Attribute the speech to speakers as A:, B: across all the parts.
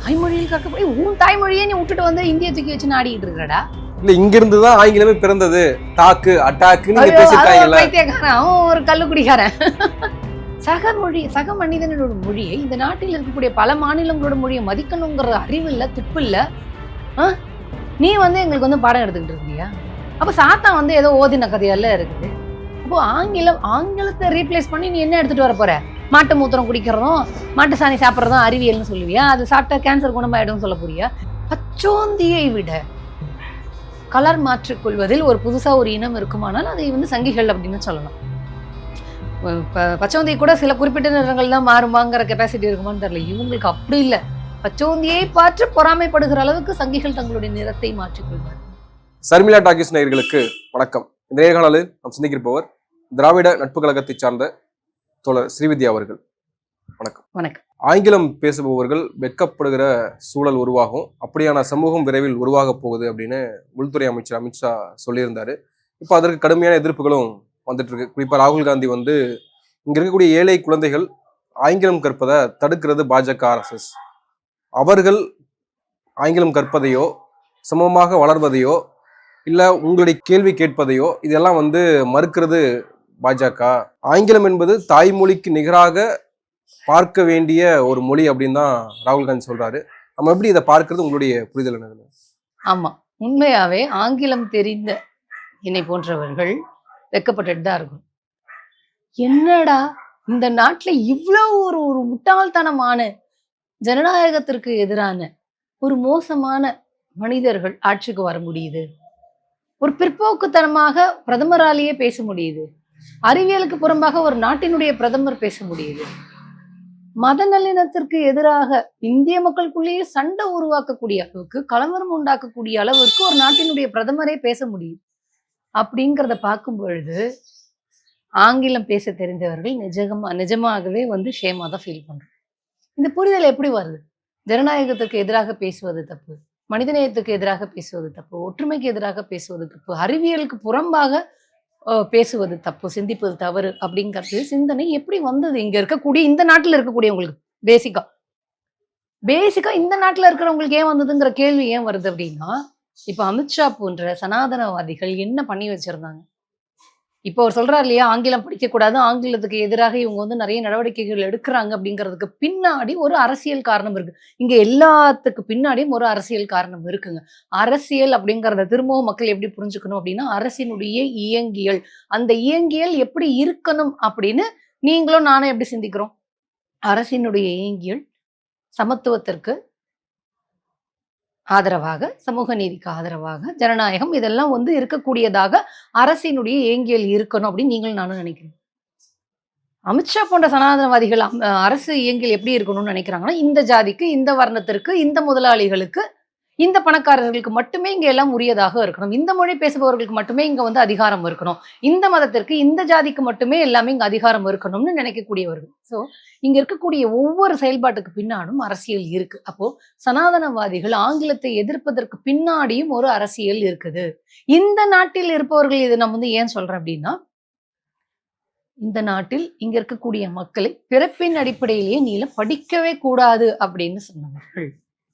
A: தாய்மொழியில் கற்கப்படி உன் தாய்மொழியே நீ விட்டுட்டு வந்து இந்திய தூக்கி வச்சு நாடிக்கிட்டு இருக்கடா.
B: இல்ல இங்க இருந்துதான் ஆங்கிலமே பிறந்தது. டாக்கு அட்டாக்குன்னு பேசிட்டாங்கல்ல.
A: அவன் ஒரு கள்ளுக்குடிக்காரன். சக மனிதனோட மொழியை இந்த நாட்டில் இருக்கக்கூடிய பல மாநிலங்களோட மொழியை மதிக்கணுங்கிற அறிவு இல்ல, துப்பு இல்ல. நீ வந்து எங்களுக்கு வந்து பாடம் எடுத்துக்கிட்டு இருக்கியா? அப்ப சாத்தான் வந்து ஏதோ ஓதின கதையெல்லாம் இருக்குது. அப்போ ஆங்கிலத்தை ரீப்ளேஸ் பண்ணி நீ என்ன எடுத்துட்டு வர போற? மாட்டு மூத்திரம் குடிக்கிறதும் மாட்டு சாணி சாப்பிட்றதும் அறிவியல்னு சொல்லுவியா? அது சாப்பிட்டா கேன்சர் குணமாயிடும் சொல்ல போறியா? பச்சோந்தியை விட கலர் மாற்றிக்கொள்வதில் ஒரு புதுசா ஒரு இனம் இருக்குமானால் அதை வந்து சங்கிகள் அப்படின்னு சொல்லலாம். பச்சோந்தி கூட சில குறிப்பிட்ட நிறங்கள் தான் மாறுமாங்கிற கெப்பாசிட்டி இருக்குமான்னு தெரியல. இவங்களுக்கு அப்படி இல்லை. பச்சோந்தியை பார்த்து பொறாமைப்படுகிற அளவுக்கு சங்கிகள் தங்களுடைய நிறத்தை மாற்றிக்கொள்வார்.
B: சர்மிளா டாக்கீஸ் நேயர்களுக்கு வணக்கம். இந்த நேர்காணலில் நாம் சிந்திக்கிருப்பவர் திராவிட நட்பு கழகத்தை சார்ந்த தோழர் ஸ்ரீவித்யா அவர்கள். வணக்கம்.
A: வணக்கம்.
B: ஆங்கிலம் பேசுபவர்கள் வெட்கப்படுகிற சூழல் உருவாகும், அப்படியான சமூகம் விரைவில் உருவாக போகுது அப்படின்னு உள்துறை அமைச்சர் அமித்ஷா சொல்லியிருந்தாரு. இப்போ அதற்கு கடுமையான எதிர்ப்புகளும் வந்துட்டு இருக்கு. குறிப்பா ராகுல் காந்தி வந்து இங்க இருக்கக்கூடிய ஏழை குழந்தைகள் ஆங்கிலம் கற்பதை தடுக்கிறது பாஜக RSS. அவர்கள் ஆங்கிலம் கற்பதையோ சமமாக வளர்வதையோ இல்ல உங்களுடைய கேள்வி கேட்பதையோ இதெல்லாம் வந்து மறுக்கிறது பாஜக. ஆங்கிலம் என்பது தாய்மொழிக்கு நிகராக பார்க்க வேண்டிய ஒரு மொழி அப்படின்னு தான் ராகுல் காந்தி சொல்றாரு. நம்ம எப்படி இதை பார்க்கறது, உங்களுடைய புரிதல் என்ன?
A: ஆமா, உண்மையாவே ஆங்கிலம் தெரிந்த என்னை போன்றவர்கள் வெக்கப்பட்டுட்டு தான் இருக்கும். என்னடா இந்த நாட்டுல இவ்வளவு ஒரு முட்டாள்தனமான ஜனநாயகத்திற்கு எதிரான ஒரு மோசமான மனிதர்கள் ஆட்சிக்கு வர முடியுது? ஒரு பிற்போக்குத்தனமாக பிரதமராலேயே பேச முடியுது. அறிவியலுக்கு புறம்பாக ஒரு நாட்டினுடைய பிரதமர் பேச முடியுது. மத நல்லிணத்திற்கு எதிராக இந்திய மக்களுக்குள்ளேயே சண்டை உருவாக்கக்கூடிய அளவுக்கு, கலவரம் உண்டாக்கக்கூடிய அளவிற்கு ஒரு நாட்டினுடைய பிரதமரே பேச முடியுது. அப்படிங்கிறத பார்க்கும் பொழுது ஆங்கிலம் பேச தெரிந்தவர்கள் நிஜமாகவே வந்து ஷேமா தான் ஃபீல் பண்றோம். இந்த புரிதல் எப்படி வருது? ஜனநாயகத்துக்கு எதிராக பேசுவது தப்பு, மனிதநேயத்துக்கு எதிராக பேசுவது தப்பு, ஒற்றுமைக்கு எதிராக பேசுவது தப்பு, அறிவியலுக்கு புறம்பாக பேசுவது தப்பு, சிந்திப்பது தவறு அப்படிங்கிறது சிந்தனை எப்படி வந்தது இங்க இருக்கக்கூடிய இந்த நாட்டில் இருக்கக்கூடியவங்களுக்கு? பேசிக்கா இந்த நாட்டில் இருக்கிறவங்களுக்கு ஏன் வந்ததுங்கிற கேள்வி ஏன் வருது அப்படின்னா, இப்ப அமித்ஷா போன்ற சனாதனவாதிகள் என்ன பண்ணி வச்சிருந்தாங்க? இப்போ அவர் சொல்றாரு இல்லையா, ஆங்கிலம் படிக்கக்கூடாது, ஆங்கிலத்துக்கு எதிராக இவங்க வந்து நிறைய நடவடிக்கைகள் எடுக்கிறாங்க அப்படிங்கிறதுக்கு பின்னாடி ஒரு அரசியல் காரணம் இருக்கு. இங்க எல்லாத்துக்கு பின்னாடியும் ஒரு அரசியல் காரணம் இருக்குங்க. அரசியல் அப்படிங்கிறத திரும்பவும் மக்கள் எப்படி புரிஞ்சுக்கணும் அப்படின்னா, அரசினுடைய இயங்கியல், அந்த இயங்கியல் எப்படி இருக்கணும் அப்படின்னு நீங்களும் நானும் எப்படி சிந்திக்கிறோம்? அரசினுடைய இயங்கியல் சமத்துவத்திற்கு ஆதரவாக, சமூக நீதிக்கு ஆதரவாக, ஜனநாயகம் இதெல்லாம் வந்து இருக்கக்கூடியதாக அரசினுடைய இயங்கியல் இருக்கணும் அப்படின்னு நீங்களும் நானும் நினைக்கிறேன். அமித்ஷா போன்ற சனாதனவாதிகள் அரசு இயங்கியல் எப்படி இருக்கணும்னு நினைக்கிறாங்கன்னா, இந்த ஜாதிக்கு, இந்த வர்ணத்திற்கு, இந்த முதலாளிகளுக்கு, இந்த பணக்காரர்களுக்கு மட்டுமே இங்க எல்லாம் உரியதாக இருக்கணும், இந்த மொழி பேசுபவர்களுக்கு மட்டுமே இங்க வந்து அதிகாரம் இருக்கணும், இந்த மதத்திற்கு, இந்த ஜாதிக்கு மட்டுமே எல்லாமே இங்க அதிகாரம் இருக்கணும்னு நினைக்கக்கூடியவர்கள். ஸோ இங்க இருக்கக்கூடிய ஒவ்வொரு செயல்பாட்டுக்கு பின்னாடும் அரசியல் இருக்கு. அப்போ சனாதனவாதிகள் ஆங்கிலத்தை எதிர்ப்பதற்கு பின்னாடியும் ஒரு அரசியல் இருக்குது. இந்த நாட்டில் இருப்பவர்கள் இது நம்ம வந்து ஏன் சொல்றேன் அப்படின்னா, இந்த நாட்டில் இங்க இருக்கக்கூடிய மக்களை பிறப்பின் அடிப்படையிலேயே நீல படிக்கவே கூடாது அப்படின்னு சொன்னவர்கள்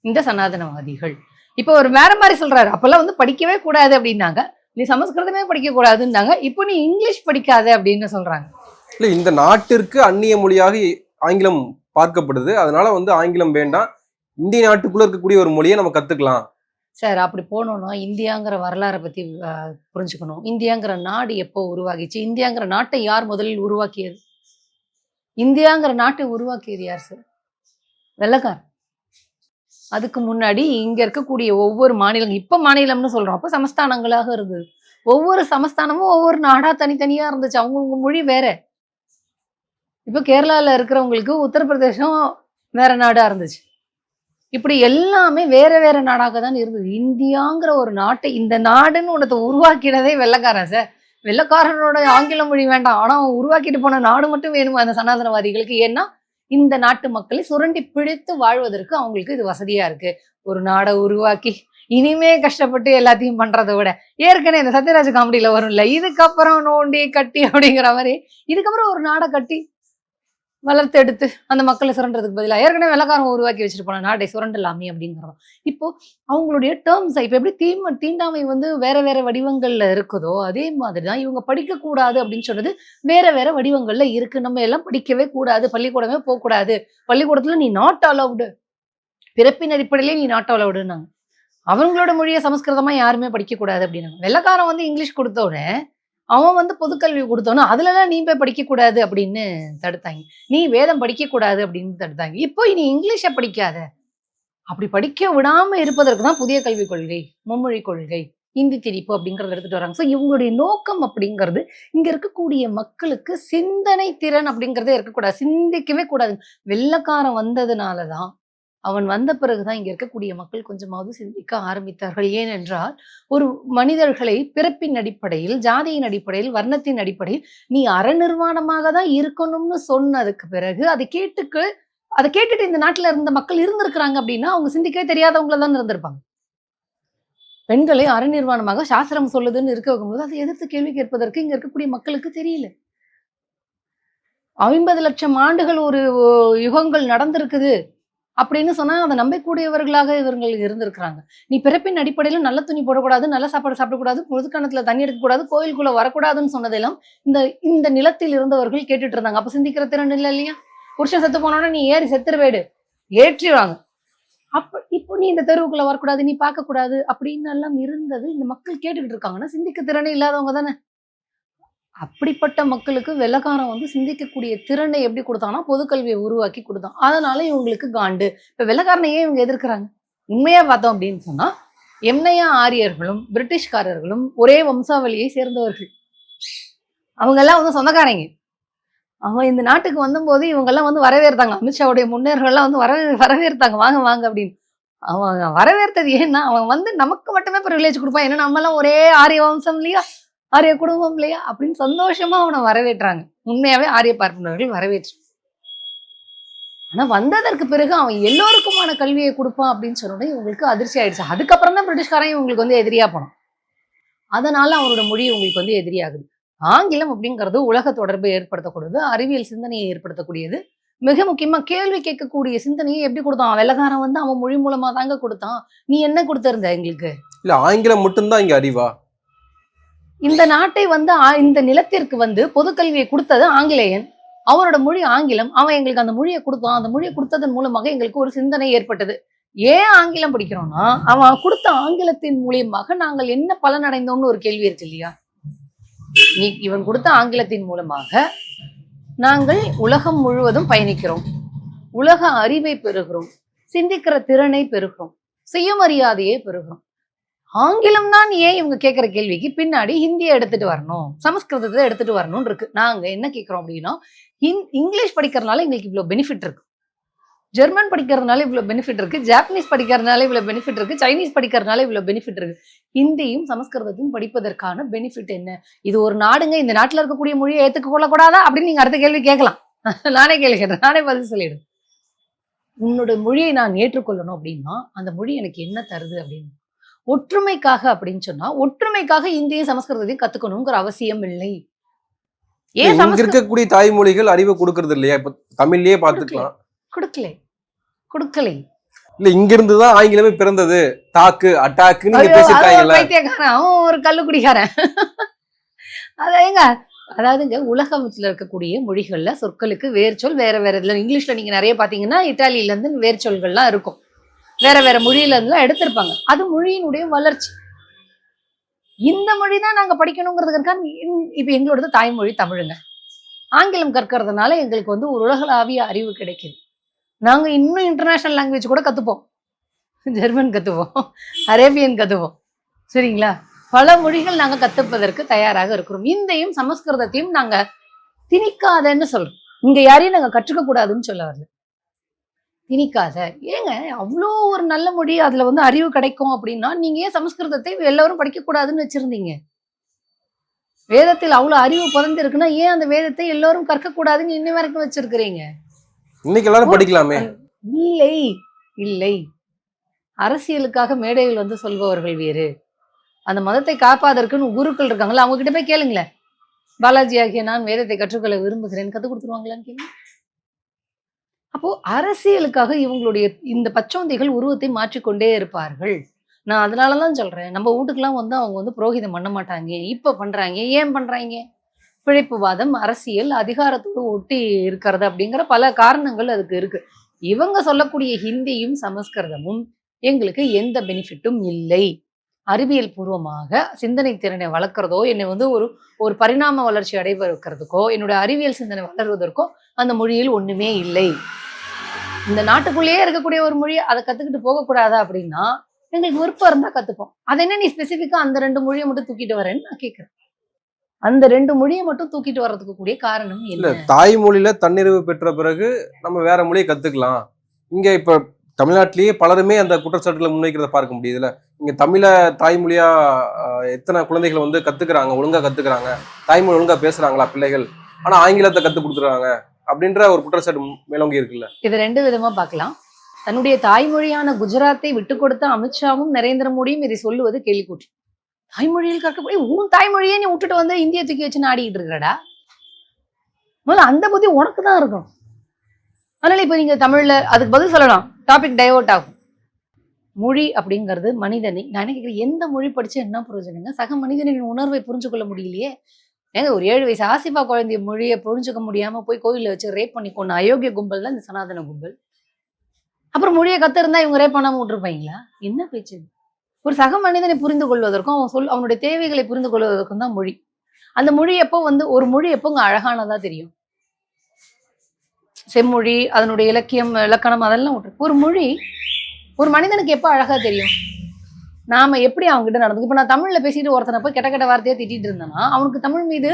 A: இந்த சனாதனவாதிகள். இப்போ ஒரு வேற மாதிரி சொல்றாரு. அப்பெல்லாம் வந்து படிக்கவே கூடாது அப்படின்னாங்க, நீ சமஸ்கிருதமே படிக்க கூடாதுன்னாங்க, இப்போ நீ இங்கிலீஷ் படிக்காத அப்படின்னு சொல்றாங்க.
B: இல்ல, இந்த நாட்டிற்கு அந்நிய மொழியாக ஆங்கிலம் பார்க்கப்படுது, அதனால வந்து ஆங்கிலம் வேண்டாம், இந்திய நாட்டுக்குள்ள இருக்கக்கூடிய ஒரு மொழியை நம்ம கத்துக்கலாம்.
A: சார், அப்படி போனோம்னா இந்தியாங்கிற வரலாறை பத்தி புரிஞ்சுக்கணும். இந்தியாங்கிற நாடு எப்போ உருவாகிச்சு? இந்தியாங்கிற நாட்டை யார் முதலில் உருவாக்கியது? இந்தியாங்கிற நாட்டை உருவாக்கியது யார் சார்? வெள்ளைக்காரன். அதுக்கு முன்னாடி இங்க இருக்கக்கூடிய ஒவ்வொரு மாநிலம், இப்ப மாநிலம்னு சொல்றோம், அப்ப சமஸ்தானங்களாக இருந்தது. ஒவ்வொரு சமஸ்தானமும் ஒவ்வொரு நாடா தனித்தனியா இருந்துச்சு. அவங்கவுங்க மொழி வேற. இப்ப கேரளால இருக்கிறவங்களுக்கு உத்தரப்பிரதேசம் வேற நாடா இருந்துச்சு. இப்படி எல்லாமே வேற வேற நாடாக தான் இருந்தது. இந்தியாங்கிற ஒரு நாட்டை, இந்த நாடுன்னு உனத்தை உருவாக்கினதே வெள்ளைக்காரன் சார். வெள்ளைக்காரனோட ஆங்கில மொழி வேண்டாம், ஆனா அவன் உருவாக்கிட்டு போன நாடு மட்டும் வேணும் அந்த சனாதனவாதிகளுக்கு. ஏன்னா இந்த நாட்டு மக்களை சுரண்டி பிடித்து வாழ்வதற்கு அவங்களுக்கு இது வசதியா இருக்கு. ஒரு நாடை உருவாக்கி இனிமே கஷ்டப்பட்டு எல்லாத்தையும் பண்றதை விட, ஏற்கனவே இந்த சத்யராஜ் காமெடியில வரும்ல, இதுக்கப்புறம் நோண்டி கட்டி அப்படிங்கிற மாதிரி, இதுக்கப்புறம் ஒரு நாடை கட்டி வளர்த்து எடுத்து அந்த மக்களை சுரண்டுறதுக்கு பதிலாக ஏற்கனவே வெள்ளக்காரன் உருவாக்கி வச்சுட்டு போன நாட்டை சுரண்டலாமே அப்படிங்கிறோம். இப்போ அவங்களுடைய டேர்ம்ஸ் இப்போ எப்படி தீண்டாமை வந்து வேற வேற வடிவங்கள்ல இருக்குதோ அதே மாதிரி தான் இவங்க படிக்கக்கூடாது அப்படின்னு சொன்னது வேற வேற வடிவங்கள்ல இருக்கு. நம்ம எல்லாம் படிக்கவே கூடாது, பள்ளிக்கூடமே போகக்கூடாது, பள்ளிக்கூடத்துல நீ நாட் அலவுடு, பிறப்பின் அடிப்படையிலே நீ நாட் அலவுடுன்னாங்க. அவங்களோட மொழியை சமஸ்கிருதமா யாருமே படிக்கக்கூடாது அப்படின்னாங்க. வெள்ளக்காரன் வந்து இங்கிலீஷ் கொடுத்தோடனே அவன் வந்து பொதுக்கல்வி கொடுத்தோன்னா அதுலலாம் நீ போய் படிக்கக்கூடாது அப்படின்னு தடுத்தாங்க. நீ வேதம் படிக்கக்கூடாது அப்படின்னு தடுத்தாங்க. இப்போ இனி இங்கிலீஷை படிக்காத, அப்படி படிக்க விடாம இருப்பதற்கு தான் புதிய கல்விக் கொள்கை, மும்மொழி கொள்கை, இந்தி திணிப்பு அப்படிங்கறத எடுத்துட்டு வராங்க. ஸோ இவங்களுடைய நோக்கம் அப்படிங்கிறது இங்க இருக்கக்கூடிய மக்களுக்கு சிந்தனை திறன் அப்படிங்கிறதே இருக்கக்கூடாது, சிந்திக்கவே கூடாது. வெள்ளக்காரன் வந்ததுனாலதான், அவன் வந்த பிறகுதான் இங்க இருக்கக்கூடிய மக்கள் கொஞ்சமாவது சிந்திக்க ஆரம்பித்தார்கள். ஏனென்றால் ஒரு மனிதர்களை பிறப்பின் அடிப்படையில், ஜாதியின் அடிப்படையில், வர்ணத்தின் அடிப்படையில் நீ அறநிர்வாணமாக தான் இருக்கணும்னு சொன்னதுக்கு பிறகு அதை கேட்டுட்டு இந்த நாட்டுல இருந்த மக்கள் இருந்திருக்கிறாங்க அப்படின்னா அவங்க சிந்திக்கவே தெரியாதவங்கள தான் இருந்திருப்பாங்க. பெண்களை அறநிர்வாணமாக சாஸ்திரம் சொல்லுதுன்னு இருக்க வைக்கும்போது அதை எதிர்த்து கேள்வி கேட்பதற்கு இங்க இருக்கக்கூடிய மக்களுக்கு தெரியல. 50 லட்சம் ஆண்டுகள் ஒரு யுகங்கள் நடந்திருக்குது அப்படின்னு சொன்னா அதை நம்பக்கூடியவர்களாக இவர்கள் இருந்திருக்கிறாங்க. நீ பிறப்பின் அடிப்படையில நல்ல துணி போடக்கூடாது, நல்ல சாப்பாடு சாப்பிடக்கூடாது, பொதுக்கணத்துல தண்ணி எடுக்கக்கூடாது, கோயிலுக்குள்ள வரக்கூடாதுன்னு சொன்னதெல்லாம் இந்த இந்த நிலத்தில் இருந்தவர்கள் கேட்டுட்டு இருந்தாங்க. அப்ப சிந்திக்கிற திறன் இல்லை இல்லையா? புருஷன் செத்து போனோன்னா நீ ஏறி செத்துருவேடு ஏற்றிடுவாங்க. அப்ப இப்போ நீ இந்த தெருவுக்குள்ள வரக்கூடாது, நீ பார்க்கக்கூடாது அப்படின்னு எல்லாம் இருந்தது இந்த மக்கள் கேட்டுக்கிட்டு இருக்காங்கன்னா சிந்திக்க திறனே இல்லாதவங்க தானே. அப்படிப்பட்ட மக்களுக்கு வெள்ளக்காரன் வந்து சிந்திக்கக்கூடிய திறனை எப்படி கொடுத்தான்னா பொதுக்கல்வியை உருவாக்கி கொடுத்தான். அதனால இவங்களுக்கு காண்டு. இப்ப வெள்ளக்காரனை ஏன் இவங்க எதிர்க்கிறாங்க? உண்மையா பார்த்தோம் அப்படின்னு சொன்னா எம்னையா ஆரியர்களும் பிரிட்டிஷ்காரர்களும் ஒரே வம்சாவளியை சேர்ந்தவர்கள். அவங்க எல்லாம் வந்து சொந்தக்காரங்க. அவன் இந்த நாட்டுக்கு வந்தபோது இவங்க எல்லாம் வந்து வரவேற்றாங்க. அமித்ஷாவுடைய முன்னேறலாம் வந்து வரவேற்றாங்க, வாங்க வாங்க அப்படின்னு. அவன் வரவேற்றது ஏன்னா அவன் வந்து நமக்கு மட்டுமே ப்ரிவிலேஜ் கொடுப்பான், ஏன்னா நம்ம எல்லாம் ஒரே ஆரிய வம்சம் இல்லையா, ஆரிய குடும்பம் இல்லையா அப்படின்னு சந்தோஷமா அவனை வரவேற்றாங்க. உண்மையாவே ஆரிய பார்ப்பனர்கள் வரவேற்று. ஆனா வந்ததற்கு பிறகு அவன் எல்லோருக்குமான கல்வியை கொடுப்பான் அப்படின்னு சொன்னோட இவங்களுக்கு அதிர்ச்சி ஆயிடுச்சு. அதுக்கப்புறம் தான் பிரிட்டிஷ்காரன் இவங்களுக்கு வந்து எதிரியா போனான். அதனால அவனோட மொழி உங்களுக்கு வந்து எதிரியாகுது. ஆங்கிலம் அப்படிங்கிறது உலக தொடர்பை ஏற்படுத்தக்கூடியது, அறிவியல் சிந்தனையை ஏற்படுத்தக்கூடியது. மிக முக்கியமா கேள்வி கேட்கக்கூடிய சிந்தனையை எப்படி கொடுத்தான்? வெள்ளக்காரன் வந்து அவன் மொழி மூலமா தாங்க கொடுத்தான். நீ என்ன கொடுத்திருந்த எங்களுக்கு?
B: இல்ல ஆங்கிலம் மட்டும்தான் இங்க அறிவா?
A: இந்த நாட்டை வந்து இந்த நிலத்திற்கு வந்து பொதுக்கல்வியை கொடுத்தது ஆங்கிலேயன். அவனோட மொழி ஆங்கிலம். அவன் எங்களுக்கு அந்த மொழியை கொடுத்தான். அந்த மொழியை கொடுத்ததன் மூலமாக எங்களுக்கு ஒரு சிந்தனை ஏற்பட்டது. ஏன் ஆங்கிலம் படிக்கிறோம்னா அவன் கொடுத்த ஆங்கிலத்தின் மூலியமாக நாங்கள் என்ன பலன் அடைந்தோம்னு ஒரு கேள்வி இருக்கு இல்லையா? இவன் கொடுத்த ஆங்கிலத்தின் மூலமாக நாங்கள் உலகம் முழுவதும் பயணிக்கிறோம், உலக அறிவை பெறுகிறோம், சிந்திக்கிற திறனை பெறுகிறோம், சுயமரியாதையை பெறுகிறோம். ஆங்கிலம் தான் ஏன் இவங்க கேட்கிற கேள்விக்கு பின்னாடி ஹிந்தியை எடுத்துட்டு வரணும், சமஸ்கிருதத்தை எடுத்துட்டு வரணும்னு இருக்கு. நாங்க என்ன கேட்கிறோம் அப்படின்னா, இங்கிலீஷ் படிக்கிறதுனால எங்களுக்கு இவ்வளவு பெனிஃபிட் இருக்கு, ஜெர்மன் படிக்கிறதுனால இவ்வளவு பெனிஃபிட் இருக்கு, ஜாப்பனீஸ் படிக்கிறதுனால இவ்வளவு பெனிஃபிட் இருக்கு, சைனீஸ் படிக்கிறதுனால இவ்வளவு பெனிஃபிட் இருக்கு, ஹிந்தியும் சமஸ்கிருதத்தையும் படிப்பதற்கான பெனிஃபிட் என்ன? இது ஒரு நாடுங்க, இந்த நாட்டுல இருக்கக்கூடிய மொழியை ஏத்துக்க கொள்ளக்கூடாதா அப்படின்னு நீங்க அடுத்த கேள்வி கேட்கலாம். நானே கேள்விக்கிறேன், நானே பதில் சொல்லிடுறேன். உன்னோட மொழியை நான் ஏற்றுக்கொள்ளணும் அப்படின்னா அந்த மொழி எனக்கு என்ன தருது அப்படின்னு. ஒற்றுமைக்காக அப்படின்னு சொன்னா ஒற்றுமைக்காக இந்திய சமஸ்கிருதத்தையும் கத்துக்கணுங்கிற அவசியம் இல்லை. ஏன்
B: இருக்கக்கூடிய தாய்மொழிகள் அறிவை கொடுக்கறது இல்லையா? இப்ப தமிழ்லயே பாத்துக்கலாம்.
A: கொடுக்கலை.
B: இல்ல இங்க இருந்துதான் ஆங்கிலமே பிறந்தது, தாக்கு அட்டாக்கு பேசிட்டாங்க.
A: அவன் ஒரு கல்லுக்குடிக்காரன். அதாங்க, அதாவதுங்க உலகத்துல இருக்கக்கூடிய மொழிகள்ல சொற்களுக்கு வேர்ச்சொல் வேற வேற இதுல. இங்கிலீஷ்ல நீங்க நிறைய பாத்தீங்கன்னா இத்தாலியில இருந்து வேர்ச்சொல்கள்லாம் இருக்கும், வேற வேற மொழியில இருந்துலாம் எடுத்திருப்பாங்க. அது மொழியினுடைய வளர்ச்சி. இந்த மொழி தான் நாங்க படிக்கணுங்கிறதுக்காக இப்ப எங்களோட தாய்மொழி தமிழுங்க. ஆங்கிலம் கற்கிறதுனால எங்களுக்கு வந்து ஒரு உலகளாவிய அறிவு கிடைக்குது. நாங்க இன்னும் இன்டர்நேஷனல் லாங்குவேஜ் கூட கத்துப்போம், ஜெர்மன் கத்துப்போம், அரேபியன் கத்துப்போம், சரிங்களா? பல மொழிகள் நாங்க கத்துப்பதற்கு தயாராக இருக்கிறோம். இந்தையும் சமஸ்கிருதத்தையும் நாங்க திணிக்காதன்னு சொல்றோம். இங்க யாரையும் நாங்க கற்றுக்க கூடாதுன்னு சொல்ல வரல, திணிக்காத. ஏங்க அவ்வளோ ஒரு நல்ல மொழி, அதுல வந்து அறிவு கிடைக்கும் அப்படின்னா நீங்க ஏன் சமஸ்கிருதத்தை எல்லாரும் படிக்க கூடாதுன்னு வச்சிருந்தீங்க? வேதத்தில் அவ்வளவு அறிவு புதந்து இருக்குன்னா ஏன் அந்த வேதத்தை எல்லாரும் கற்க கூடாதுன்னு இன்ன வரைக்கும் வச்சிருக்கிறீங்க?
B: இன்னைக்கு எல்லாரும் படிக்கலாமே.
A: இல்லை இல்லை, அரசியலுக்காக மேடைகள் வந்து சொல்பவர்கள் வேறு, அந்த மதத்தை காப்பாதற்குன்னு குருக்கள் இருக்காங்களா, அவங்க கிட்ட போய் கேளுங்களேன். பாலாஜி ஆகிய நான் வேதத்தை கற்றுக்கொள்ள விரும்புகிறேன், கத்துக் கொடுத்துருவாங்களான்னு கேளுங்க. அப்போ அரசியலுக்காக இவங்களுடைய இந்த பச்சோந்திகள் உருவத்தை மாற்றிக்கொண்டே இருப்பார்கள். நான் அதனாலதான் சொல்றேன், நம்ம வீட்டுக்கெல்லாம் வந்து அவங்க வந்து புரோகிதம் பண்ண மாட்டாங்க. இப்ப பண்றாங்க. ஏன் பண்றாங்க? பிழைப்புவாதம், அரசியல், அதிகாரத்தோடு ஒட்டி இருக்கிறது அப்படிங்கிற பல காரணங்கள் அதுக்கு இருக்கு. இவங்க சொல்லக்கூடிய ஹிந்தியும் சமஸ்கிருதமும் எங்களுக்கு எந்த பெனிஃபிட்டும் இல்லை. அறிவியல் பூர்வமாக சிந்தனை திறனை வளர்க்கிறதோ, என்னை வந்து ஒரு ஒரு பரிணாம வளர்ச்சி அடைய வைக்கிறதுக்கோ, என்னோட அறிவியல் சிந்தனை வளர்வதற்கோ அந்த மொழியில் ஒண்ணுமே இல்லை. இந்த நாட்டுக்குள்ளேயே இருக்கக்கூடிய ஒரு மொழி அதை கத்துக்கிட்டு போகக்கூடாதா அப்படின்னா, எங்களுக்கு விருப்பம் இருந்தா கத்துப்போம். அது என்ன நீ ஸ்பெசிஃபிக்கா அந்த 2 மொழியை மட்டும் தூக்கிட்டு வரேன்னு நான் கேட்கிறேன். அந்த 2 மொழியை மட்டும் தூக்கிட்டு வர்றதுக்கு கூடிய காரணம்
B: இல்ல
A: என்ன?
B: தாய்மொழியில தன்னிறைவு பெற்ற பிறகு நம்ம வேற மொழியை கத்துக்கலாம். இங்க இப்ப தமிழ்நாட்டிலேயே பலருமே அந்த குற்றச்சாட்டுகளை முன்வைக்கிறத பார்க்க முடியுதுல்ல. இங்க தமிழ தாய்மொழியா எத்தனை குழந்தைகள் வந்து கத்துக்கிறாங்க, ஒழுங்கா கத்துக்கிறாங்க, தாய்மொழி ஒழுங்கா பேசுறாங்களா பிள்ளைகள், ஆனா ஆங்கிலத்தை கத்து கொடுத்துறாங்க அப்படின்ற ஒரு குற்றச்சாட்டு மேலோங்கி இருக்குல்ல.
A: இதை 2 விதமா பார்க்கலாம். தன்னுடைய தாய்மொழியான குஜராத்தை விட்டு கொடுத்த அமித்ஷாவும் நரேந்திர மோடியும் இதை சொல்லுவது கேள்விக்கூற்று. தாய்மொழியில் கற்கப்படி உன் தாய்மொழியே நீ விட்டுட்டு வந்து இந்திய தூக்கி வச்சு ஆடிக்கிட்டு இருக்கிறடா. முதல்ல அந்த புத்தி உனக்கு தான் இருக்கும். அதனால இப்ப நீங்க தமிழ்ல அதுக்கு பதில் சொல்லலாம். டாபிக் டைவர்ட் ஆகும். மொழி அப்படிங்கிறது மனிதனை, நான் என்ன கேட்கிறேன், எந்த மொழி படிச்சு என்ன பிரயோஜனங்க? சக மனிதனின் உணர்வை புரிஞ்சு கொள்ள முடியலையே. ஏங்க ஒரு 7 வயசு ஆசிஃபா குழந்தைய மொழியை புரிஞ்சுக்க முடியாம போய் கோயில்ல வச்சு ரேப் பண்ணி கொண்ட அயோக்கிய கும்பல் தான் இந்த சனாதன கும்பல். அப்புறம் மொழியை கத்திருந்தா இவங்க ரேப் பண்ணாம விட்டுருப்பாங்களா? என்ன பேச்சு? ஒரு சக மனிதனை புரிந்து கொள்வதற்கும் அவனுடைய தேவைகளை புரிந்து கொள்வதற்கும் தான் மொழி. அந்த மொழி எப்போ வந்து ஒரு மொழி எப்போங்க அழகானதா தெரியும்? செம்மொழி, அதனுடைய இலக்கியம், இலக்கணம் அதெல்லாம் விட்டு ஒரு மொழி ஒரு மனிதனுக்கு எப்போ அழகா தெரியும்? நாம எப்படி அவங்க கிட்ட நடந்து, இப்ப நான் தமிழ்ல பேசிட்டு ஒருத்தனை போய் கெட்ட கெட்ட வார்த்தையா திட்டிட்டு இருந்தேன்னா அவனுக்கு தமிழ் மீது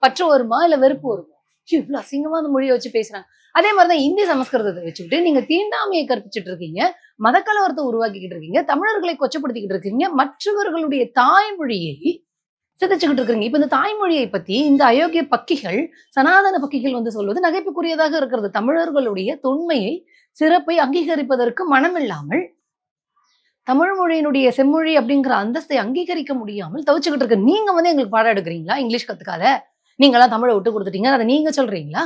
A: பற்று வருமா இல்ல வெறுப்பு வருமா? இவ்வளவு அசிங்கமா அந்த மொழியை வச்சு பேசுறாங்க. அதே மாதிரிதான் இந்தி சமஸ்கிருதத்தை வச்சுக்கிட்டு நீங்க தீண்டாமையை கற்பிச்சுட்டு இருக்கீங்க, மதக்கலவரத்தை உருவாக்கிக்கிட்டு இருக்கீங்க, தமிழர்களை கொச்சப்படுத்திக்கிட்டு இருக்கீங்க, மற்றவர்களுடைய தாய்மொழியை சிதைச்சுக்கிட்டு இருக்கிறீங்க. இப்ப இந்த தாய்மொழியை பத்தி இந்த அயோக்கிய பக்கிகள், சனாதன பக்கிகள் வந்து சொல்வது நகைப்புக்குரியதாக இருக்கிறது. தமிழர்களுடைய தொன்மையை, சிறப்பை அங்கீகரிப்பதற்கு மனமில்லாமல், தமிழ் மொழியினுடைய செம்மொழி அப்படிங்கிற அந்தஸ்தை அங்கீகரிக்க முடியாமல் தவிச்சுக்கிட்டு இருக்க நீங்க வந்து எங்களுக்கு பாடம் எடுக்கிறீங்களா? இங்கிலீஷ் கத்துக்காத, நீங்களாம் தமிழை விட்டு கொடுத்துட்டீங்க, அதை நீங்க சொல்றீங்களா?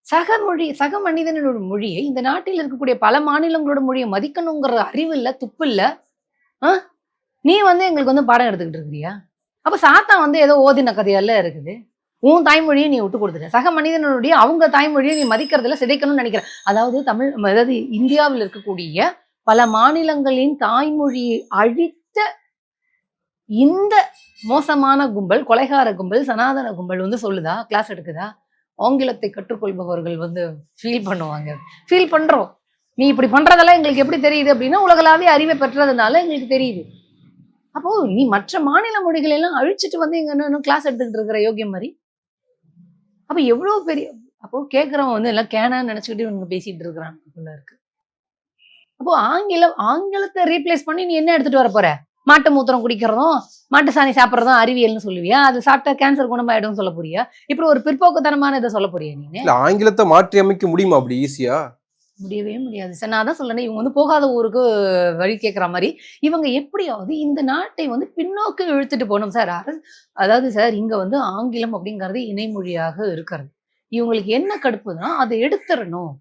A: சக மனிதனோட மொழியை, இந்த நாட்டில் இருக்கக்கூடிய பல மாநிலங்களோட மொழியை மதிக்கணுங்கிற அறிவு இல்ல, துப்பு இல்ல. நீ வந்து எங்களுக்கு வந்து பாடம் எடுத்துக்கிட்டு இருக்கிறியா? அப்ப சாத்தா வந்து ஏதோ ஓதின கதையெல்லாம் இருக்குது. உன் தாய்மொழியை நீ விட்டு கொடுத்துட்ட, சக மனிதனுடைய அவங்க தாய்மொழியை நீ மதிக்கிறதுல சிதைக்கணும்னு நினைக்கிற. அதாவது இந்தியாவில் இருக்கக்கூடிய பல மாநிலங்களின் தாய்மொழியை அழித்த இந்த மோசமான கும்பல், கொலைகார கும்பல், சனாதன கும்பல் வந்து சொல்லுதா, கிளாஸ் எடுக்குதா? ஆங்கிலத்தை கற்றுக்கொள்பவர்கள் வந்து ஃபீல் பண்ணுவாங்க. ஃபீல் பண்றோம். நீ இப்படி பண்றதெல்லாம் எங்களுக்கு எப்படி தெரியுது அப்படின்னா, உலகளாவிய அறிவை பெற்றதுனால எங்களுக்கு தெரியுது. அப்போ நீ மற்ற மாநில மொழிகளை எல்லாம் அழிச்சிட்டு வந்து இங்க இன்னும் கிளாஸ் எடுத்துக்கிட்டு இருக்கிற யோகியம் மாதிரி. அப்ப எவ்வளவு பெரிய, அப்போ கேட்கறவன் வந்து எல்லாம் கேனான்னு நினைச்சுக்கிட்டு இவங்க பேசிட்டு இருக்கிறாங்க இருக்கு. அப்போ ஆங்கிலத்தை ரீப்ளேஸ் பண்ணி நீ என்ன எடுத்துட்டு வர போற? மாட்டு மூத்திரம் குடிக்கிறதும் மாட்டு சாணி சாப்பிட்றதும் அறிவியல்னு சொல்லுவியா? அது சாப்பிட்டா கேன்சர் குணமாயிடும் சொல்ல போறியா? இப்படி ஒரு பிற்போக்குத்தனமான இதை சொல்ல போறியா நீ?
B: ஆங்கிலத்தை மாற்றி அமைக்க முடியுமா அப்படி ஈஸியா?
A: முடியவே முடியாது சார். நான் தான் சொல்றேன், இவங்க வந்து போகாத ஊருக்கு வழி கேட்குற மாதிரி இவங்க எப்படியாவது இந்த நாட்டை வந்து பின்னோக்கி இழுத்துட்டு போகணும் சார். அதாவது சார், இங்க வந்து ஆங்கிலம் அப்படிங்கிறது இணைமொழியாக இருக்கிறது. இவங்களுக்கு என்ன கடுப்புன்னா அதை எடுத்துடணும்.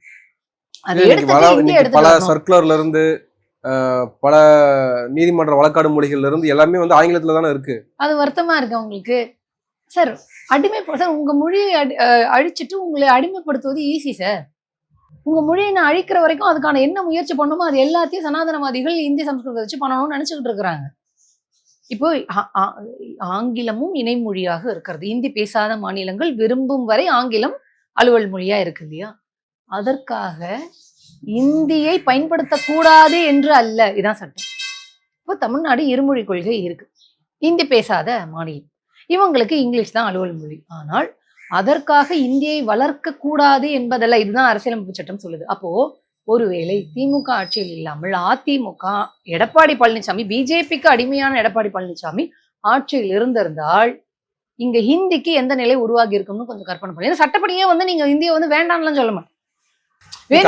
B: பல சர்க்குலர்ல இருந்து பல நீதிமன்ற வழக்காடு மொழிகள்ல இருந்து எல்லாமே வந்து ஆங்கிலத்துல தானே இருக்கு. அது
A: வருத்தமா இருக்கு உங்களுக்கு சார். சார், உங்க மொழியை அழிச்சிட்டு உங்களை அடிமைப்படுத்துவது ஈஸி சார். உங்க மொழியை நான் அழிக்கிற வரைக்கும் அதுக்கான என்ன முயற்சி பண்ணணுமோ அது எல்லாத்தையும் சனாதனவாதிகள் இந்தி சமஸ்கிருதத்தை வச்சு பண்ணணும்னு நினைச்சுக்கிட்டு இருக்கிறாங்க. இப்போ ஆங்கிலமும் இணைமொழியாக இருக்கிறது. இந்தி பேசாத மாநிலங்கள் விரும்பும் வரை ஆங்கிலம் அலுவல் மொழியா இருக்கு இல்லையா? அதற்காக இந்தியை பயன்படுத்தக்கூடாது என்று அல்ல, இதான் சட்டம். இப்போ தமிழ்நாடு இருமொழி கொள்கை இருக்கு. இந்தி பேசாத மாநிலம், இவங்களுக்கு இங்கிலீஷ் தான் அலுவல் மொழி. ஆனால் அதற்காக இந்தியை வளர்க்க கூடாது என்பதல்ல, இதுதான் அரசியலமைப்பு சட்டம் சொல்லுது. அப்போ ஒருவேளை திமுக ஆட்சியில் இல்லாமல் அதிமுக, எடப்பாடி பழனிசாமி, பிஜேபிக்கு அடிமையான எடப்பாடி பழனிசாமி ஆட்சியில் இருந்திருந்தால் இங்க ஹிந்திக்கு எந்த நிலை உருவாகி இருக்கும்னு கொஞ்சம் கற்பனை பண்ணி, சட்டப்படியே வந்து நீங்க இந்தியை வந்து வேண்டாம்லாம் சொல்ல மாட்டேன்.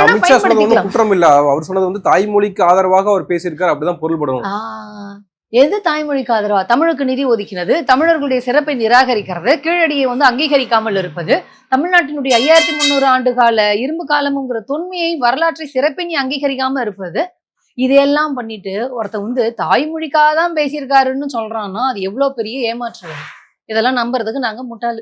B: அமித்ஷா சொன்னது குற்றம் இல்ல. அவர் சொன்னது வந்து தாய்மொழிக்கு ஆதரவாக அவர் பேசியிருக்காரு, அப்படிதான் பொருள்படும்.
A: எது தாய்மொழிக்கு ஆதரவா? தமிழுக்கு நிதி ஒதுக்கினது, தமிழர்களுடைய சிறப்பை நிராகரிக்கிறது, கீழடியை அங்கீகரிக்காமல் இருப்பது, தமிழ்நாட்டினுடைய 5300 ஆண்டு கால இரும்பு காலம்ங்கிற தொன்மையை, வரலாற்றை, சிறப்பை நீ அங்கீகரிக்காம இருப்பது, இதையெல்லாம் பண்ணிட்டு ஒருத்த தாய்மொழிக்காக தான் பேசியிருக்காருன்னு சொல்றான்னா அது எவ்வளவு பெரிய ஏமாற்றம். இதெல்லாம் நம்புறதுக்கு நாங்க முட்டாளு.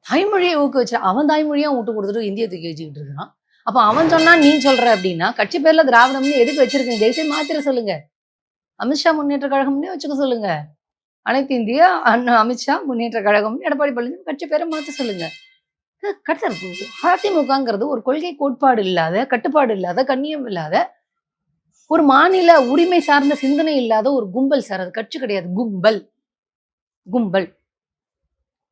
A: தாய்மொழியை ஊக்குவிச்சு அவன் தாய்மொழியா விட்டு கொடுத்துட்டு இந்திய தூக்கி வச்சுக்கிட்டு இருக்கான். அப்ப அவன் சொன்னா நீ சொல்ற அப்படின்னா கட்சி பேர்ல திராவிடம்னு எதுக்கு வச்சிருக்கீங்க? தயவுசெய்து மாத்திர சொல்லுங்க. அமித்ஷா முன்னேற்ற கழகம்னே வச்சுக்க சொல்லுங்க. அனைத்து இந்திய அமித்ஷா முன்னேற்ற கழகம், எடப்பாடி பழனிசாமி கட்சி பேரை மாற்ற சொல்லுங்க. அதிமுகங்கிறது ஒரு கொள்கை கோட்பாடு இல்லாத, கட்டுப்பாடு இல்லாத, கண்ணியம் இல்லாத, ஒரு மாநில உரிமை சார்ந்த சிந்தனை இல்லாத ஒரு கும்பல் சார். அது கட்சி கிடையாது, கும்பல். கும்பல்.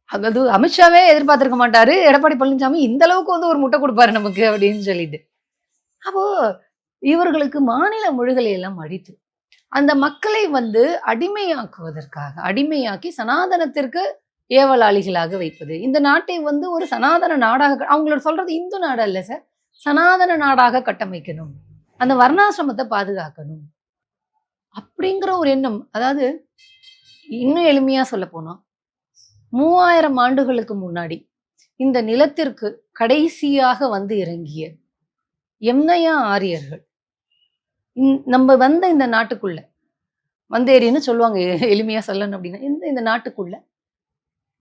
A: அதாவது அமித்ஷாவே எதிர்பார்த்திருக்க மாட்டாரு எடப்பாடி பழனிசாமி இந்த அளவுக்கு ஒரு முட்டை கொடுப்பாரு நமக்கு அப்படின்னு சொல்லிட்டு. அப்போ இவர்களுக்கு மாநில மொழிகளை எல்லாம் அழித்து அந்த மக்களை அடிமையாக்குவதற்காக, அடிமையாக்கி சனாதனத்திற்கு ஏவலாளிகளாக வைப்பது, இந்த நாட்டை ஒரு சனாதன நாடாக, அவங்களோட சொல்றது இந்து நாடு அல்ல சார், சனாதன நாடாக கட்டமைக்கணும், அந்த வர்ணாசிரமத்தை பாதுகாக்கணும் அப்படிங்கிற ஒரு எண்ணம். அதாவது இன்னும் எளிமையா சொல்ல போனா 3000 ஆண்டுகளுக்கு முன்னாடி இந்த நிலத்திற்கு கடைசியாக இறங்கிய எம்னையா ஆரியர்கள் நம்ம இந்த நாட்டுக்குள்ள வந்தேரின்னு சொல்லுவாங்க, எளிமையா சொல்லணும் அப்படின்னா, இந்த நாட்டுக்குள்ள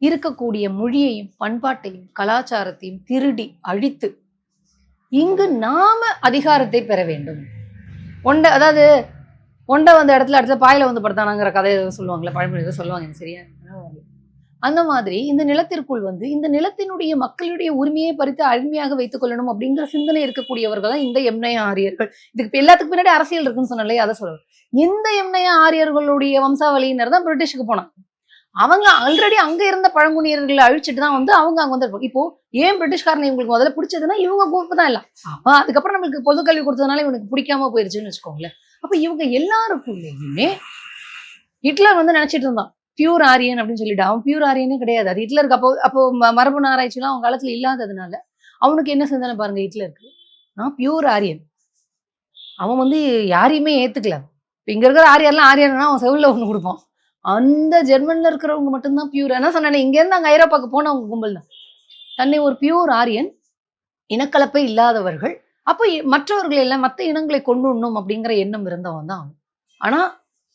A: இருக்கக்கூடிய மொழியையும் பண்பாட்டையும் கலாச்சாரத்தையும் திருடி அழித்து இங்கு நாம அதிகாரத்தை பெற வேண்டும். அதாவது ஒண்டை வந்த இடத்துல அடுத்த பாயில படுத்தானாங்கிற கதையை சொல்லுவாங்களே, பழமொழி சொல்லுவாங்க, சரியா? அந்த மாதிரி இந்த நிலத்திற்குள் இந்த நிலத்தினுடைய மக்களுடைய உரிமையை பறித்து அருமையாக வைத்துக் கொள்ளணும் அப்படிங்கிற சிந்தனை இருக்கக்கூடியவர்கள் தான் இந்த எம்னையா ஆரியர்கள். இதுக்கு எல்லாத்துக்கு பின்னாடி அரசியல் இருக்குன்னு சொன்னாலே அதை சொல்லுவாங்க. இந்த எம்னையா ஆரியர்களுடைய வம்சாவளியினர் தான் பிரிட்டிஷுக்கு போனாங்க. அவங்க ஆல்ரெடி அங்க இருந்த பழங்குடியினர்களை அழிச்சிட்டு தான் அவங்க அங்க இருப்பாங்க. இப்போ ஏன் பிரிட்டிஷ்காரனை இவங்களுக்கு முதல்ல பிடிச்சதுன்னா இவங்க குரூப் தான் எல்லாம். அதுக்கப்புறம் நம்மளுக்கு பொது கல்வி கொடுத்ததுனால இவனுக்கு பிடிக்காம போயிருச்சுன்னு வச்சுக்கோங்களேன். அப்ப இவங்க எல்லாருக்குள்ளேயுமே ஹிட்லர் நினைச்சிட்டு இருந்தான் பியூர் ஆரியன் அப்படின்னு சொல்லிட்டு. அவன் பியூர் ஆரியனே கிடையாது. அது ஹிட்லருக்கு அப்போ மரபணு ஆராய்ச்சிலாம் அவன் காலத்துல இல்லாததுனால அவனுக்கு என்ன சிந்தனை பாருங்க, ஹிட்லருக்கு நான் பியூர் ஆரியன். அவன் யாரையுமே ஏத்துக்கல. இங்க இருக்கிற ஆரியர்லாம் ஆரியன்னா அவன் செவில ஒண்ணு கொடுப்பான். அந்த ஜெர்மன்ல இருக்கிறவங்க மட்டும்தான் பியூர். என்ன சொன்னானே, இங்க இருந்து அங்க ஐரோப்பாக்கு போனவங்க கும்பல் தான் தன்னை ஒரு பியூர் ஆரியன், இனக்கலப்பை இல்லாதவர்கள், அப்ப மற்றவர்களை எல்லாம் மற்ற இனங்களை கொண்டுடணும் அப்படிங்கிற எண்ணம் இருந்தவன் தான் அவன். ஆனா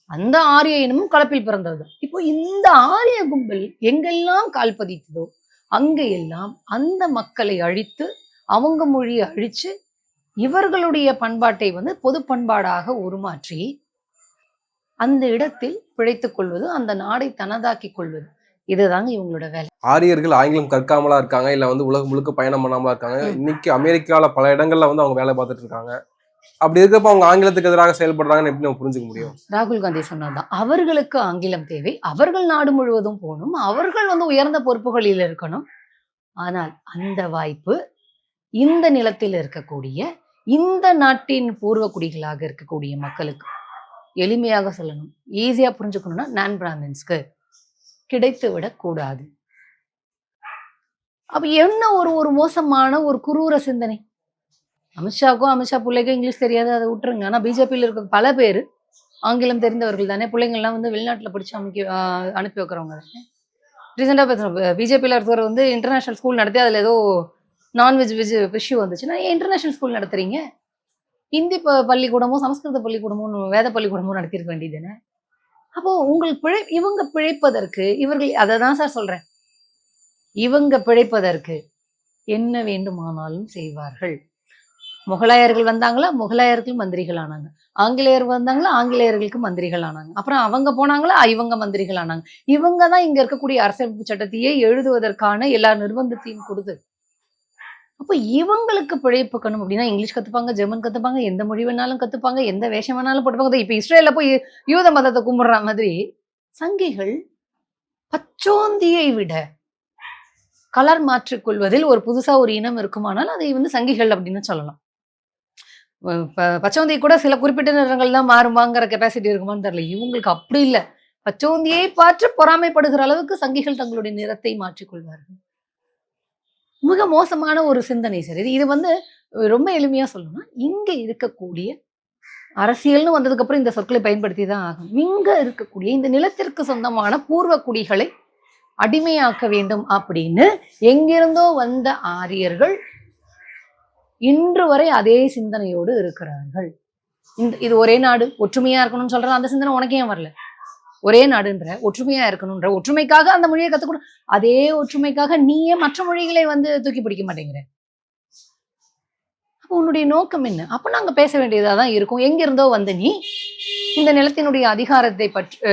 A: அந்த ஆரிய இனமும் கலப்பில் பிறந்தது. இப்போ இந்த ஆரிய கும்பல் எங்கெல்லாம் கால் பதித்ததோ அங்கெல்லாம் அந்த மக்களை அழித்து அவங்க மொழியை அழிச்சு இவர்களுடைய பண்பாட்டை பொது பண்பாடாக உருமாற்றி அந்த இடத்தில் பிழைத்துக் கொள்வது, அந்த நாடை தனதாக்கி கொள்வது, இதுதாங்க இவங்களோட வேலை.
B: ஆரியர்கள் ஆங்கிலம் கற்காமலா இருக்காங்க, இல்ல உலகம் முழுக்க பயணம் பண்ணாமலா இருக்காங்க. இன்னைக்கு அமெரிக்கால பல இடங்கள்ல அவங்க வேலை பார்த்துட்டு இருக்காங்க. அப்படி இருக்கப்ப அவங்க ஆங்கிலத்துக்கு எதிராக செயல்படுறாங்கன்னு எப்படி நம்ம புரிஞ்சுக்க முடியும்?
A: ராகுல் காந்தி சொன்னதுதான், அவர்களுக்கு ஆங்கிலம் தேவை, அவர்கள் நாடு முழுவதும் போகணும், அவர்கள் உயர்ந்த பொறுப்புகளில் இருக்கணும். ஆனால் அந்த வாய்ப்பு இந்த நிலத்தில் இருக்கக்கூடிய இந்த நாட்டின் பூர்வ குடிகளாக இருக்கக்கூடிய மக்களுக்கு, எளிமையாக சொல்லணும், ஈஸியா புரிஞ்சுக்கணும்னா நான் பிராமின்ஸ்க்கு கிடைத்து விடக் கூடாது. அப்ப என்ன ஒரு மோசமான ஒரு குரூர சிந்தனை. அமித்ஷாவுக்கும் அமித்ஷா பிள்ளைக்கும் இங்கிலீஷ் தெரியாது, அதை விட்டுருங்க. ஆனா பிஜேபியில் இருக்க பல பேர் ஆங்கிலம் தெரிந்தவர்கள் தானே. பிள்ளைங்கள்லாம் வெளிநாட்டுல படிச்சு அனுப்பி வைக்கிறவங்க தானே. ரீசெண்டா பேசுறோம், பிஜேபியில் இருக்கிற இன்டர்நேஷனல் ஸ்கூல் நடத்தி அதுல ஏதோ நான்வெஜ் இஷ்யூ வந்துச்சுன்னா ஏன் இன்டர்நேஷனல் ஸ்கூல் நடத்துறீங்க? ஹிந்தி பள்ளிக்கூடமும் சமஸ்கிருத பள்ளிக்கூடமும் வேத பள்ளிக்கூடமும் நடத்திருக்க வேண்டியதுன்னு. அப்போ இவங்க பிழைப்பதற்கு, இவர்கள் அதை தான் சார் சொல்றேன், இவங்க பிழைப்பதற்கு என்ன வேண்டுமானாலும் செய்வார்கள். முகலாயர்கள் வந்தாங்களா, முகலாயர்கள் மந்திரிகள் ஆனாங்க. ஆங்கிலேயர் வந்தாங்களா, ஆங்கிலேயர்களுக்கு மந்திரிகள் ஆனாங்க. அப்புறம் அவங்க போனாங்களா, இவங்க மந்திரிகள் ஆனாங்க. இவங்க தான் இங்க இருக்கக்கூடிய அரசியலமைப்பு சட்டத்தையே எழுதுவதற்கான எல்லா நிர்பந்தத்தையும் கொடுத்து. அப்ப இவங்களுக்கு பிழைப்புக்கணும் அப்படின்னா இங்கிலீஷ் கத்துப்பாங்க, ஜெர்மன் கத்துப்பாங்க, எந்த மொழி வேணாலும் கத்துப்பாங்க, எந்த வேஷம் வேணாலும் போட்டுப்பாங்க. இப்ப இஸ்ரேல்ல போய் யூத மதத்தை கும்பிடுற மாதிரி சங்கிகள் பச்சோந்தியை விட கலர் மாற்றிக்கொள்வதில் ஒரு புதுசா ஒரு இனம் இருக்குமானால் அதை சங்கிகள் அப்படின்னு சொல்லலாம். பச்சோந்தி கூட சில குறிப்பிட்ட நிறங்கள் தான் மாறுமாங்கிற கெப்பாசிட்டி இருக்குமான்னு தெரியல. இவங்களுக்கு அப்படி இல்லை. பச்சோந்தியை பார்த்து பொறாமைப்படுகிற அளவுக்கு சங்கிகள் தங்களுடைய நிறத்தை மாற்றிக்கொள்வார்கள். மிக மோசமான ஒரு சிந்தனை சார் இது. ரொம்ப எளிமையா சொல்லணும்னா, இங்க இருக்கக்கூடிய அரசியல்னு வந்ததுக்கு அப்புறம் இந்த சொற்களை பயன்படுத்தி தான் ஆகும். இங்க இருக்கக்கூடிய இந்த நிலத்திற்கு சொந்தமான பூர்வ குடிகளை அடிமையாக்க வேண்டும் அப்படின்னு எங்கிருந்தோ வந்த ஆரியர்கள் இன்று வரை அதே சிந்தனையோடு இருக்கிறார்கள். இது ஒரே நாடு, ஒற்றுமையா இருக்கணும்னு சொல்ற அந்த சிந்தனை உனக்கே ஏன் வரல? ஒரே நாடுன்ற, ஒற்றுமையா இருக்கணும்ன்ற, ஒற்றுமைக்காக அந்த மொழியை கத்துக்கணும். அதே ஒற்றுமைக்காக நீயே மற்ற மொழிகளை வந்து தூக்கி பிடிக்க மாட்டேங்கிற. அப்போ உன்னுடைய நோக்கம் என்ன? அப்ப நாங்க பேச வேண்டியதா தான் இருக்கும். எங்க இருந்தோ வந்து நீ இந்த நிலத்தினுடைய அதிகாரத்தை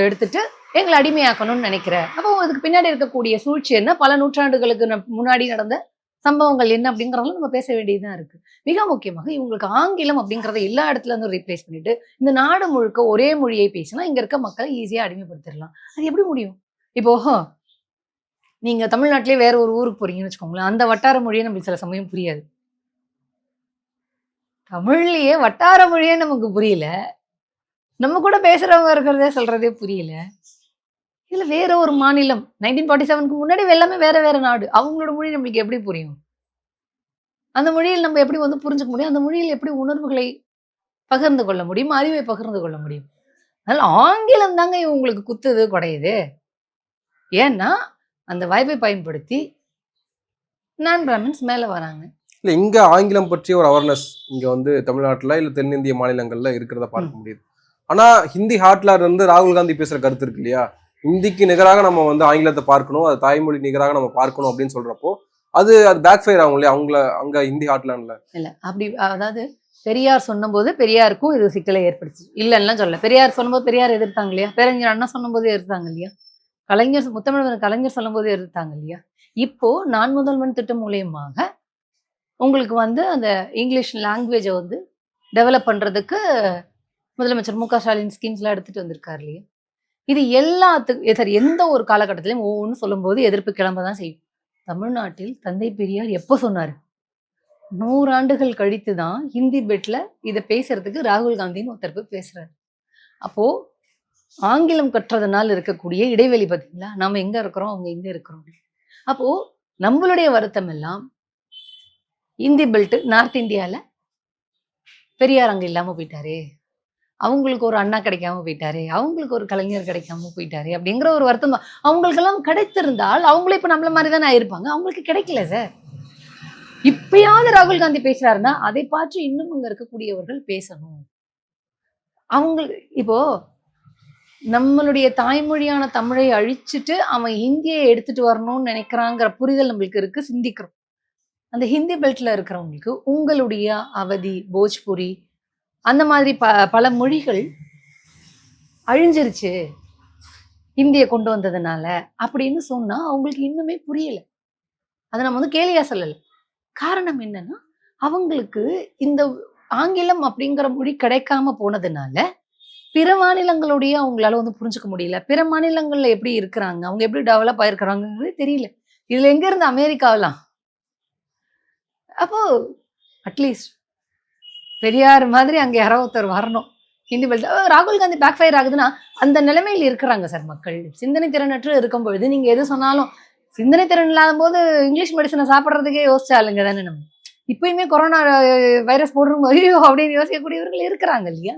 A: எடுத்துட்டு எங்களை அடிமையாக்கணும்னு நினைக்கிற. அப்போ அதுக்கு பின்னாடி இருக்கக்கூடிய சூழ்ச்சி என்ன, பல நூற்றாண்டுகளுக்கு முன்னாடி நடந்த சம்பவங்கள் என்ன அப்படிங்கறதெல்லாம் நம்ம பேச வேண்டியதுதான் இருக்கு. மிக முக்கியமாக இவங்களுக்கு ஆங்கிலம் அப்படிங்கறத எல்லா இடத்துல இருந்து ரீப்ளேஸ் பண்ணிட்டு இந்த நாடு முழுக்க ஒரே மொழியை பேசினா இங்க இருக்க மக்களை ஈஸியா அடிமைப்படுத்திடலாம். அது எப்படி முடியும்? இப்போ நீங்க தமிழ்நாட்டிலேயே வேற ஒரு ஊருக்கு போறீங்கன்னு வச்சுக்கோங்களேன், அந்த வட்டார மொழியே நம்மளுக்கு சில சமயம் புரியாது. தமிழ்லயே வட்டார மொழியே நமக்கு புரியல, நம்ம கூட பேசுறவங்க இருக்கிறதே சொல்றதே புரியல. இதுல வேற ஒரு மாநிலம் 1947க்கு முன்னாடி எல்லாமே வேற வேற நாடு, அவங்களோட மொழி நம்மளுக்கு எப்படி புரியும்? அந்த மொழியில் நம்ம எப்படி வந்து புரிஞ்சுக்க முடியும்? அந்த மொழியில் எப்படி உணர்வுகளை பகிர்ந்து கொள்ள முடியும், அறிவை பகிர்ந்து கொள்ள முடியும்? அதனால ஆங்கிலம் தாங்க இவங்களுக்கு குத்துது குடையுது. ஏன்னா அந்த வாய்ப்பை பயன்படுத்தி நான் பிராமின்ஸ் மேல வராங்க.
B: இல்ல இங்க ஆங்கிலம் பற்றிய ஒரு அவேர்னஸ் இங்க வந்து தமிழ்நாட்டுல இல்ல தென்னிந்திய மாநிலங்கள்ல இருக்கிறத பார்க்க முடியுது. ஆனா ஹிந்தி ஹாட்ல இருந்து ராகுல் காந்தி பேசுற கருத்து இருக்கு இல்லையா, ஹிந்திக்கு நிகராக நம்ம வந்து ஆங்கிலத்தை பார்க்கணும், அது தாய்மொழி நிகராக நம்ம பார்க்கணும் அப்படின்னு சொல்றப்போ அது பேக் ஃபயர் ஆகும் இல்லையா அவங்கள அங்க ஹிந்தி ஹாட்லாண்ட்ல?
A: இல்ல அப்படி, அதாவது பெரியார் சொன்னபோது பெரியாருக்கும் இது சிக்கலை ஏற்படுச்சு இல்லைன்னா சொல்ல. பெரியார் சொன்னபோது பெரியார் எதிர்த்தாங்க இல்லையா, பேரறிஞர் அண்ணா சொன்னபோது எதிர்த்தாங்க இல்லையா, கலைஞர் முத்தமிழ் கலைஞர் சொல்லும் போது எதிர்த்தாங்க இல்லையா. இப்போ நான் முதல்வன் திட்டம் மூலியமாக உங்களுக்கு வந்து அந்த இங்கிலீஷ் லாங்குவேஜை வந்து டெவலப் பண்றதுக்கு முதலமைச்சர் மு க ஸ்டாலின் ஸ்கீம்ஸ்லாம் எடுத்துட்டு வந்திருக்காரு இல்லையா. இது எல்லாத்துக்கும் சரி, எந்த ஒரு காலகட்டத்திலையும் ஒவ்வொன்று சொல்லும்போது எதிர்ப்பு கிளம்ப தான் செய்யும். தமிழ்நாட்டில் தந்தை பெரியார் எப்போ சொன்னாரு? 100 ஆண்டுகள் கழித்து தான் ஹிந்தி பெட்ல இதை பேசுறதுக்கு ராகுல் காந்தின்னு ஒருத்தர் போய் பேசுறாரு. அப்போ ஆங்கிலம் கற்றதுனால இருக்கக்கூடிய இடைவெளி பார்த்தீங்களா, நம்ம எங்க இருக்கிறோம், அவங்க எங்க இருக்கிறோம். அப்போ நம்மளுடைய வருத்தம் எல்லாம் ஹிந்தி பெல்ட் நார்த் இந்தியால பெரியார் அங்க இல்லாம போயிட்டாரு, அவங்களுக்கு ஒரு அண்ணா கிடைக்காம போயிட்டாரு, அவங்களுக்கு ஒரு கலைஞர் கிடைக்காம போயிட்டாரு அப்படிங்கிற ஒரு வருத்தம் தான். அவங்களுக்கெல்லாம் கிடைத்திருந்தால் அவங்களே இப்ப நம்மள மாதிரி தானே ஆயிருப்பாங்க. அவங்களுக்கு கிடைக்கல சார். இப்பயாவது ராகுல் காந்தி பேசுறாருன்னா அதை பார்த்து இன்னும் அங்க இருக்கக்கூடியவர்கள் பேசணும். அவங்க இப்போ நம்மளுடைய தாய்மொழியான தமிழை அழிச்சிட்டு அவன் ஹிந்தியை எடுத்துட்டு வரணும்னு நினைக்கிறாங்கிற புரிதல் நம்மளுக்கு இருக்கு, சிந்திக்கிறோம். அந்த ஹிந்தி பெல்ட்ல இருக்கிறவங்களுக்கு உங்களுடைய அவதி, போஜ்புரி அந்த மாதிரி பல மொழிகள் அழிஞ்சிருச்சு இந்தியை கொண்டு வந்ததுனால அப்படின்னு சொன்னா அவங்களுக்கு இன்னுமே புரியல. அதை நம்ம வந்து கேலியா சொல்லல. காரணம் என்னன்னா அவங்களுக்கு இந்த ஆங்கிலம் அப்படிங்கிற மொழி கிடைக்காம போனதுனால பிற மாநிலங்களுடைய அவங்களால வந்து புரிஞ்சுக்க முடியல. பிற மாநிலங்கள்ல எப்படி இருக்கிறாங்க, அவங்க எப்படி டெவலப் ஆயிருக்கிறாங்கிறது தெரியல. இதுல எங்க இருந்து அமெரிக்காவெல்லாம். அப்போ அட்லீஸ்ட் பெரியார் மாதிரி அங்க யாரோ ஒருத்தர் வரணும். ஹிந்தி பெல்ட் ராகுல் காந்தி பேக் ஃபயர் ஆகுதுன்னா அந்த நிலைமையில் இருக்கிறாங்க சார் மக்கள். சிந்தனை திறனற்று இருக்கும் பொழுது நீங்க எது சொன்னாலும், சிந்தனை திறன் இல்லாத போது இங்கிலீஷ் மெடிசனை சாப்பிட்றதுக்கே யோசிச்சாலுங்க தானே. நம்ம இப்பயுமே கொரோனா வைரஸ் போடுறோம் ஐயோ அப்படின்னு யோசிக்கக்கூடியவர்கள் இருக்கிறாங்க இல்லையா.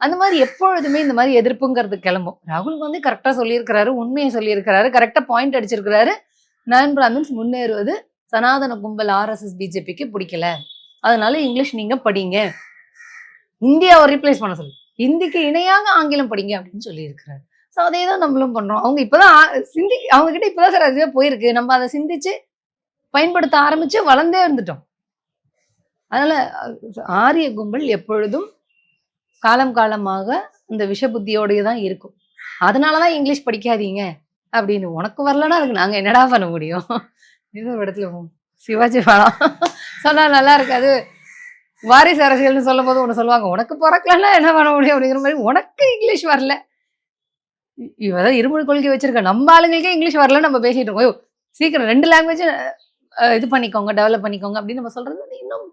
A: அந்த மாதிரி எப்பொழுதுமே இந்த மாதிரி எதிர்ப்புங்கிறது கிளம்பும். ராகுல் காந்தி கரெக்டா சொல்லியிருக்கிறாரு, உண்மையை சொல்லியிருக்கிறாரு, கரெக்டா பாயிண்ட் அடிச்சிருக்கிறாரு. நான் பிராமின்ஸ் முன்னேறுவது சனாதன கும்பல் RSS BJPக்கு பிடிக்கல, அதனால இங்கிலீஷ் நீங்க படிங்க, இந்தியாவை ரீப்ளேஸ் பண்ண சொல்லி ஹிந்திக்கு இணையாக ஆங்கிலம் படிங்க அப்படின்னு சொல்லியிருக்கிறாரு. ஸோ அதே தான் நம்மளும் பண்றோம். அவங்க இப்பதான் அவங்க கிட்ட இப்பதான் சார் அதுவே போயிருக்கு. நம்ம அதை சிந்திச்சு பயன்படுத்த ஆரம்பிச்சு வளர்ந்தே இருந்துட்டோம். அதனால ஆரிய கும்பல் எப்பொழுதும் காலம் காலமாக இந்த விஷ புத்தியோடய தான் இருக்கும். அதனாலதான் இங்கிலீஷ் படிக்காதீங்க அப்படின்னு. உனக்கு வரலன்னா அதுக்கு நாங்க என்னடா பண்ண முடியும்? ஏதோ ஒரு இடத்துல சிவாஜி படம் சொன்னா நல்லா இருக்காது. வாரிசு அரசியல்னு சொல்லும் போது ஒண்ணு சொல்லுவாங்க, உனக்கு பிறக்கலன்னா என்ன பண்ண முடியும் அப்படிங்கிற மாதிரி. உனக்கு இங்கிலீஷ் வரல, இவதான் இருமொழி கொள்கை வச்சிருக்க, நம்ம ஆளுங்களுக்கே இங்கிலீஷ் வரல நம்ம பேசிட்டு இருக்கோம். சீக்கிரம் 2 லாங்குவேஜ் இது பண்ணிக்கோங்க, டெவலப் பண்ணிக்கோங்க அப்படின்னு நம்ம சொல்றது இன்னும்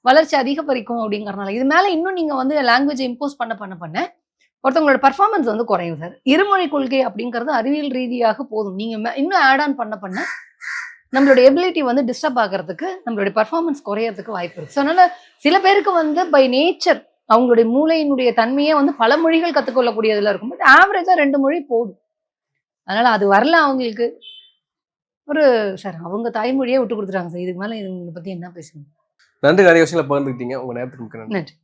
A: வளர்ச்சி அதிகப்பரிக்கும் அப்படிங்கறதுனால. இது மேல இன்னும் நீங்க வந்து லாங்குவேஜ் இம்போஸ் பண்ண ஒருத்தவங்களோட பர்ஃபார்மன்ஸ் வந்து குறையும் சார். இருமொழி கொள்கை அப்படிங்கிறது அறிவியல் ரீதியாக போதும். நீங்க இன்னும் ஆட் ஆன் பண்ண நம்மளோட எபிலிட்டி வந்து டிஸ்டர்ப் ஆகிறதுக்கு, நம்மளுடைய பர்ஃபார்மன்ஸ் குறையறதுக்கு வாய்ப்பு இருக்கு. ஸோ அதனால சில பேருக்கு வந்து பை நேச்சர் அவங்களுடைய மூளையினுடைய தன்மையே வந்து பல மொழிகள் கத்துக்கொள்ளக்கூடியதுல இருக்கும். பட் ஆவரேஜா 2 மொழி போதும். அதனால அது வரல அவங்களுக்கு. ஒரு சார் அவங்க தாய்மொழியே விட்டு குடுத்துட்டாங்க சார். இதுக்கு மேல இவங்கள பத்தி என்ன பேசணும்?
B: நன்றி, நிறைய விஷயங்களை பகிர்ந்துக்கிட்டீங்க. உங்க நேரத்துக்கு மிக்க நன்றி.
A: நன்றி.